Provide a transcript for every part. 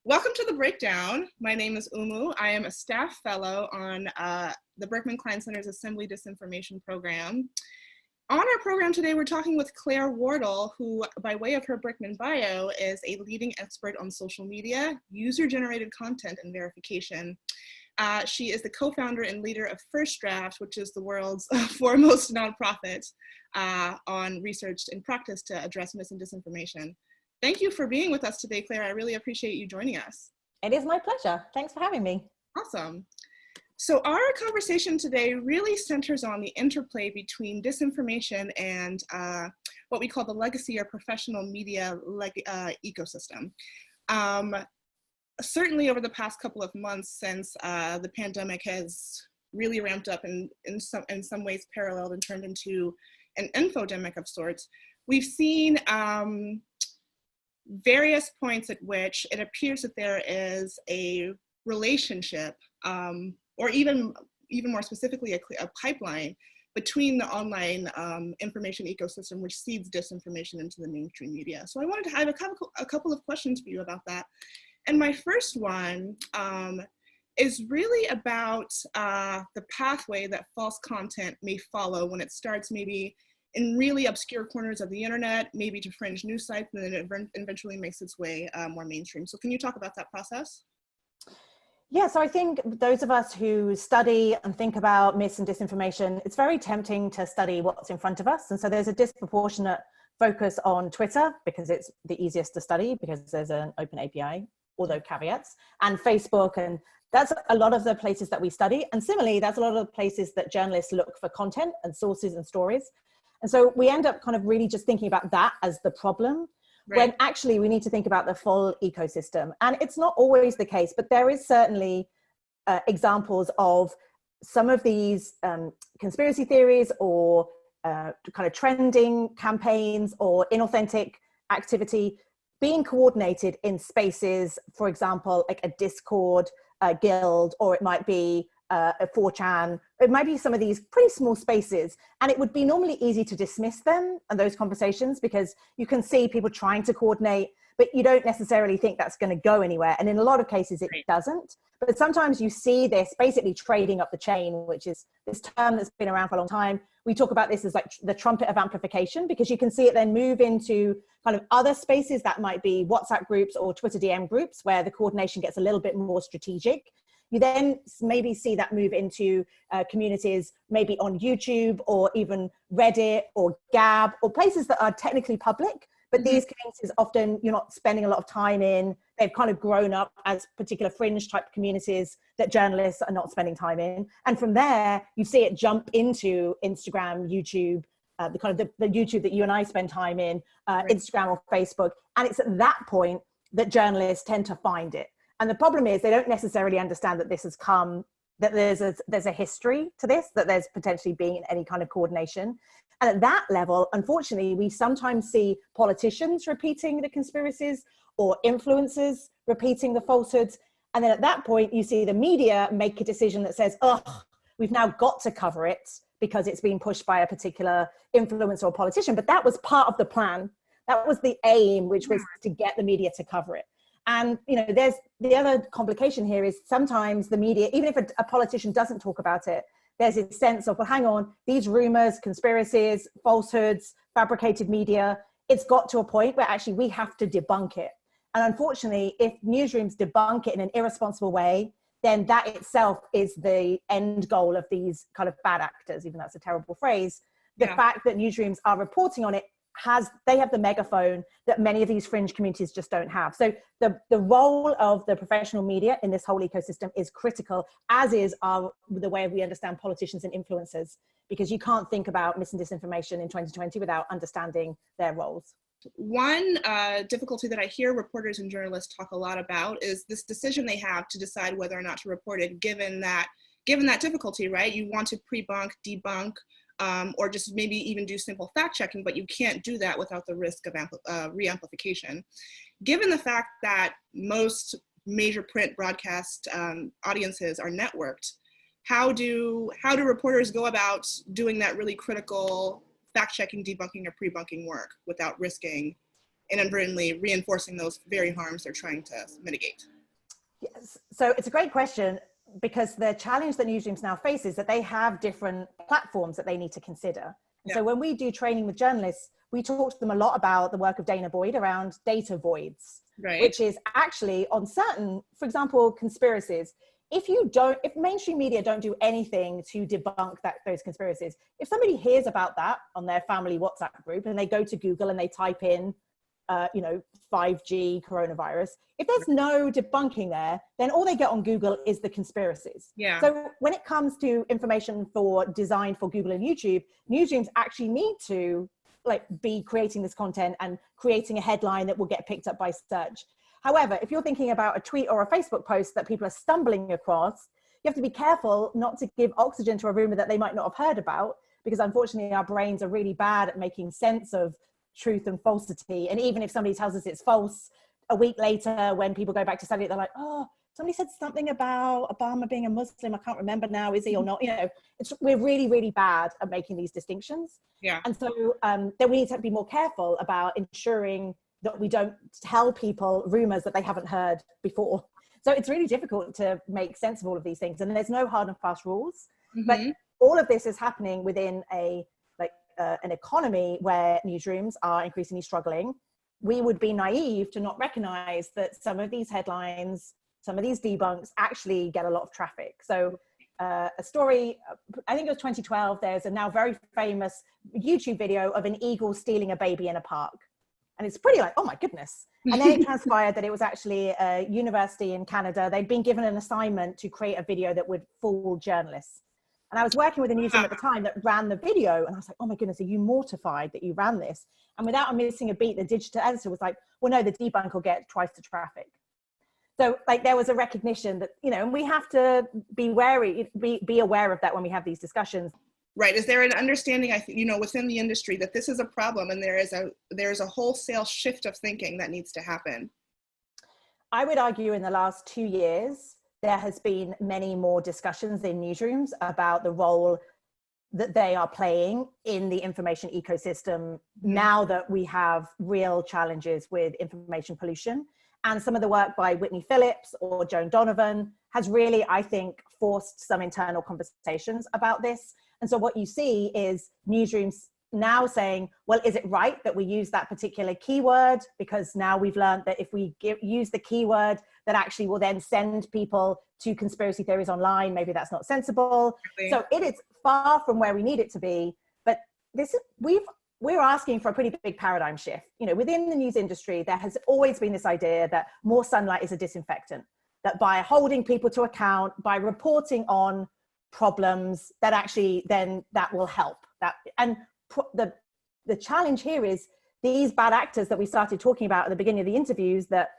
Welcome to The Breakdown. My name is Oumou. I am a staff fellow on the Berkman Klein Center's Assembly Disinformation program. On our program today, we're talking with Claire Wardle, who, by way of her Berkman bio, is a leading expert on social media, user-generated content, and verification. She is the co-founder and leader of First Draft, which is the world's foremost nonprofit on research and practice to address mis and disinformation. Thank you for being with us today, Claire. I really appreciate you joining us. It is my pleasure. Thanks for having me. Awesome. So our conversation today really centers on the interplay between disinformation and what we call the legacy or professional media ecosystem. Certainly over the past couple of months since the pandemic has really ramped up and in some ways paralleled and turned into an infodemic of sorts, we've seen various points at which it appears that there is a relationship, or even more specifically, a pipeline between the online information ecosystem, which seeds disinformation into the mainstream media. So I have a couple of questions for you about that. And my first one is really about the pathway that false content may follow when it starts maybe in really obscure corners of the internet, maybe to fringe news sites, and then it eventually makes its way more mainstream. So can you talk about that process? Yeah, so I think those of us who study and think about mis and disinformation, it's very tempting to study what's in front of us. And so there's a disproportionate focus on Twitter because it's the easiest to study because there's an open API, although caveats, and Facebook, and that's a lot of the places that we study. And similarly, that's a lot of the places that journalists look for content and sources and stories. And so we end up kind of really just thinking about that as the problem, right, when actually we need to think about the full ecosystem. And it's not always the case, but there is certainly examples of some of these conspiracy theories or kind of trending campaigns or inauthentic activity being coordinated in spaces, for example, like a Discord guild, or it might be a 4chan, it might be some of these pretty small spaces, and it would be normally easy to dismiss them and those conversations because you can see people trying to coordinate, but you don't necessarily think that's going to go anywhere. And in a lot of cases it doesn't, but sometimes you see this basically trading up the chain, which is this term that's been around for a long time. We talk about this as like the trumpet of amplification, because you can see it then move into kind of other spaces that might be WhatsApp groups or Twitter DM groups where the coordination gets a little bit more strategic. You then maybe see that move into communities, maybe on YouTube or even Reddit or Gab, or places that are technically public, but these communities often you're not spending a lot of time in. They've kind of grown up as particular fringe type communities that journalists are not spending time in. And from there, you see it jump into Instagram, YouTube, the kind of the YouTube that you and I spend time in, Instagram or Facebook. And it's at that point that journalists tend to find it. And the problem is they don't necessarily understand that this has come, that there's a history to this, that there's potentially being any kind of coordination. And at that level, unfortunately, we sometimes see politicians repeating the conspiracies or influencers repeating the falsehoods. And then at that point, you see the media make a decision that says, oh, we've now got to cover it because it's been pushed by a particular influencer or politician. But that was part of the plan. That was the aim, which was to get the media to cover it. And, you know, there's the other complication here is sometimes the media, even if a politician doesn't talk about it, there's a sense of, well, hang on, these rumors, conspiracies, falsehoods, fabricated media, it's got to a point where actually we have to debunk it. And unfortunately, if newsrooms debunk it in an irresponsible way, then that itself is the end goal of these kind of bad actors, even though that's a terrible phrase. The fact that newsrooms are reporting on it they have the megaphone that many of these fringe communities just don't have. So the role of the professional media in this whole ecosystem is critical, as is the way we understand politicians and influencers, because you can't think about mis and disinformation in 2020 without understanding their roles. One difficulty that I hear reporters and journalists talk a lot about is this decision they have to decide whether or not to report it, given that difficulty, right? You want to pre-bunk, debunk, or just maybe even do simple fact checking, but you can't do that without the risk of re-amplification. Given the fact that most major print broadcast audiences are networked, how do reporters go about doing that really critical fact checking, debunking, or pre-bunking work without risking inadvertently reinforcing those very harms they're trying to mitigate? Yes. So it's a great question, because the challenge that newsrooms now face is that they have different platforms that they need to consider. And so when we do training with journalists, we talk to them a lot about the work of Dana Boyd around data voids, which is actually on certain, for example, conspiracies. If mainstream media don't do anything to debunk those conspiracies, if somebody hears about that on their family WhatsApp group and they go to Google and they type in, 5G coronavirus, if there's no debunking there, then all they get on Google is the conspiracies. So when it comes to information designed for Google and YouTube, newsrooms actually need to be creating this content and creating a headline that will get picked up by search. However, if you're thinking about a tweet or a Facebook post that people are stumbling across, you have to be careful not to give oxygen to a rumor that they might not have heard about, because unfortunately our brains are really bad at making sense of truth and falsity. And even if somebody tells us it's false, a week later when people go back to study it, they're like, oh, somebody said something about Obama being a Muslim, I can't remember now, is he or not? We're really, really bad at making these distinctions. And so then we need to be more careful about ensuring that we don't tell people rumors that they haven't heard before. So it's really difficult to make sense of all of these things, and there's no hard and fast rules. But all of this is happening within an economy where newsrooms are increasingly struggling. We would be naive to not recognize that some of these headlines, some of these debunks actually get a lot of traffic. So a story, I think it was 2012, there's a now very famous YouTube video of an eagle stealing a baby in a park. And it's pretty oh my goodness. And then it transpired that it was actually a university in Canada. They'd been given an assignment to create a video that would fool journalists. And I was working with a newsroom at the time that ran the video, and I was like, oh my goodness, are you mortified that you ran this? And without missing a beat, the digital editor was like, well, no, the debunk will get twice the traffic. So there was a recognition that, and we have to be wary, be aware of that when we have these discussions. Right. Is there an understanding, within the industry that this is a problem and there is a wholesale shift of thinking that needs to happen? I would argue in the last 2 years, there has been many more discussions in newsrooms about the role that they are playing in the information ecosystem now that we have real challenges with information pollution. And some of the work by Whitney Phillips or Joan Donovan has really, I think, forced some internal conversations about this. And so what you see is newsrooms now saying, well, is it right that we use that particular keyword? Because now we've learned that if we use the keyword that actually will then send people to conspiracy theories online, maybe that's not sensible. So it is far from where we need it to be. But we're asking for a pretty big paradigm shift. Within the news industry, there has always been this idea that more sunlight is a disinfectant, that by holding people to account, by reporting on problems, that actually then that will help. The challenge here is these bad actors that we started talking about at the beginning of the interviews that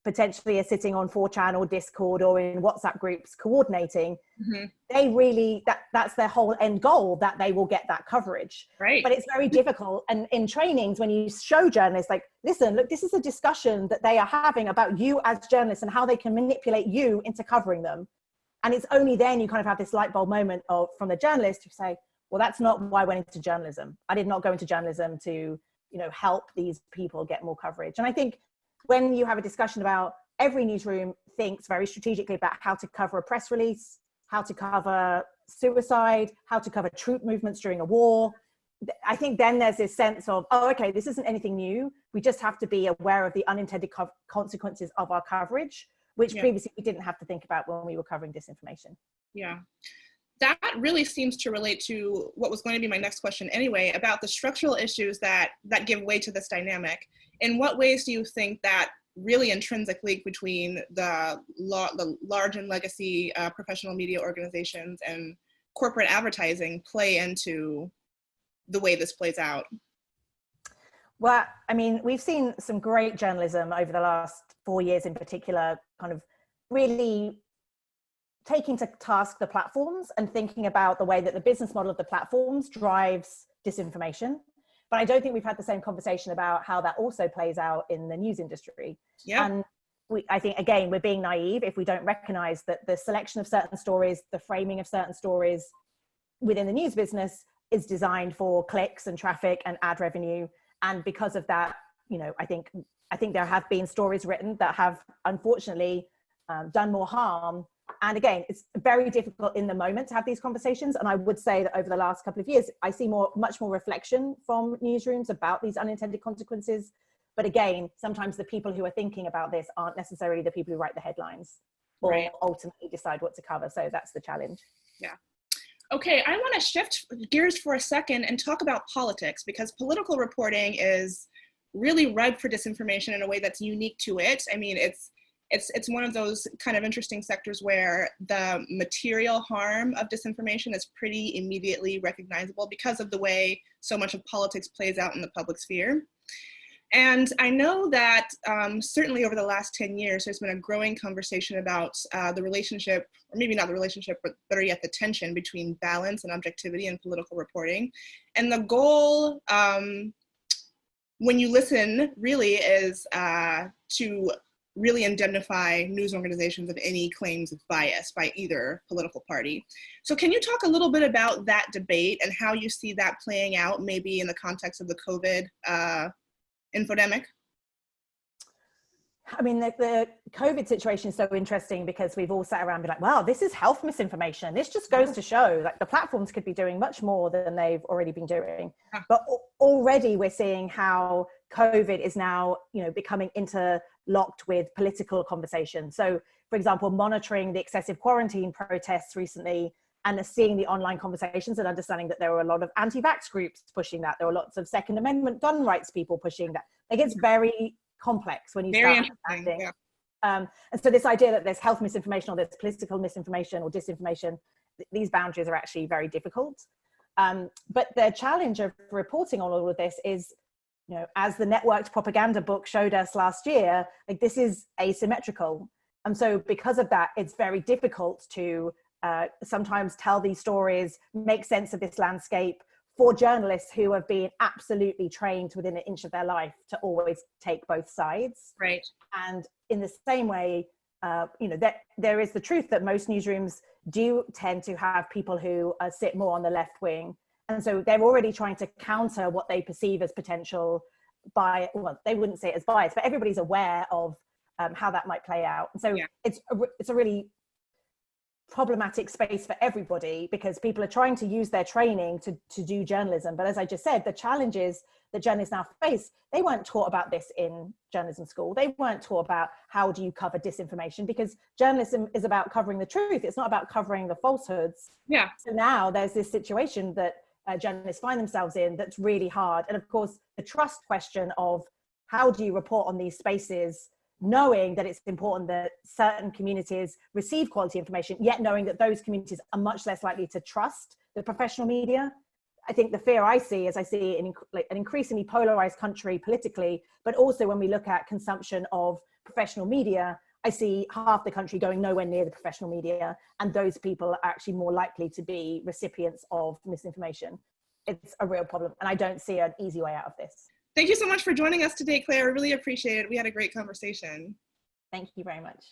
potentially are sitting on 4chan or Discord or in WhatsApp groups coordinating, they really, that's their whole end goal, that they will get that coverage. Right. But it's very difficult. And in trainings, when you show journalists, listen, look, this is a discussion that they are having about you as journalists and how they can manipulate you into covering them. And it's only then you kind of have this light bulb moment from the journalist who say, well, that's not why I went into journalism. I did not go into journalism to, help these people get more coverage. And I think when you have a discussion about every newsroom thinks very strategically about how to cover a press release, how to cover suicide, how to cover troop movements during a war, I think then there's this sense of, oh, okay, this isn't anything new. We just have to be aware of the unintended consequences of our coverage, which previously we didn't have to think about when we were covering disinformation. Yeah. That really seems to relate to what was going to be my next question anyway, about the structural issues that give way to this dynamic. In what ways do you think that really intrinsic link between the large and legacy professional media organizations and corporate advertising play into the way this plays out? Well, I mean, we've seen some great journalism over the last 4 years in particular, kind of really taking to task the platforms and thinking about the way that the business model of the platforms drives disinformation. But I don't think we've had the same conversation about how that also plays out in the news industry. Yeah. And I think, again, we're being naive if we don't recognize that the selection of certain stories, the framing of certain stories within the news business is designed for clicks and traffic and ad revenue. And because of that, you know, I think there have been stories written that have unfortunately done more harm. And again, it's very difficult in the moment to have these conversations. And I would say that over the last couple of years, I see much more reflection from newsrooms about these unintended consequences. But again, sometimes the people who are thinking about this aren't necessarily the people who write the headlines or ultimately decide what to cover. So that's the challenge. Yeah. Okay, I want to shift gears for a second and talk about politics, because political reporting is really ripe for disinformation in a way that's unique to it. I mean, it's one of those kind of interesting sectors where the material harm of disinformation is pretty immediately recognizable because of the way so much of politics plays out in the public sphere. And I know that certainly over the last 10 years, there's been a growing conversation about the relationship, or maybe not the relationship, but better yet, the tension between balance and objectivity in political reporting. And the goal, when you listen, really is to really indemnify news organizations of any claims of bias by either political party. So can you talk a little bit about that debate and how you see that playing out, maybe in the context of the COVID infodemic? I mean, the COVID situation is so interesting because we've all sat around and be like, wow, this is health misinformation. This just goes to show like the platforms could be doing much more than they've already been doing. But already we're seeing how COVID is now, you know, becoming interlocked with political conversation. So, for example, monitoring the excessive quarantine protests recently and seeing the online conversations and understanding that there were a lot of anti-vax groups pushing that. There were lots of Second Amendment gun rights people pushing that. Like, it's very complex when you start understanding. Yeah. And so this idea that there's health misinformation or there's political misinformation or disinformation, these boundaries are actually very difficult. But the challenge of reporting on all of this is, you know, as the networked propaganda book showed us last year, like, this is asymmetrical. And so because of that, it's very difficult to sometimes tell these stories, make sense of this landscape for journalists who have been absolutely trained within an inch of their life to always take both sides. Right. And in the same way, you know, there is the truth that most newsrooms do tend to have people who sit more on the left wing. And so they're already trying to counter what they perceive as potential bias. Well, they wouldn't say it as bias, but everybody's aware of how that might play out. And so it's a really problematic space for everybody because people are trying to use their training to do journalism. But as I just said, the challenges that journalists now face, they weren't taught about this in journalism school. They weren't taught about how do you cover disinformation, because journalism is about covering the truth. It's not about covering the falsehoods. Yeah. So now there's this situation that journalists find themselves in that's really hard. And of course, the trust question of how do you report on these spaces, knowing that it's important that certain communities receive quality information, yet knowing that those communities are much less likely to trust the professional media. I think the fear I see is I see an increasingly polarized country politically, but also when we look at consumption of professional media, I see half the country going nowhere near the professional media, and those people are actually more likely to be recipients of misinformation. It's a real problem, and I don't see an easy way out of this. Thank you so much for joining us today, Claire. I really appreciate it. We had a great conversation. Thank you very much.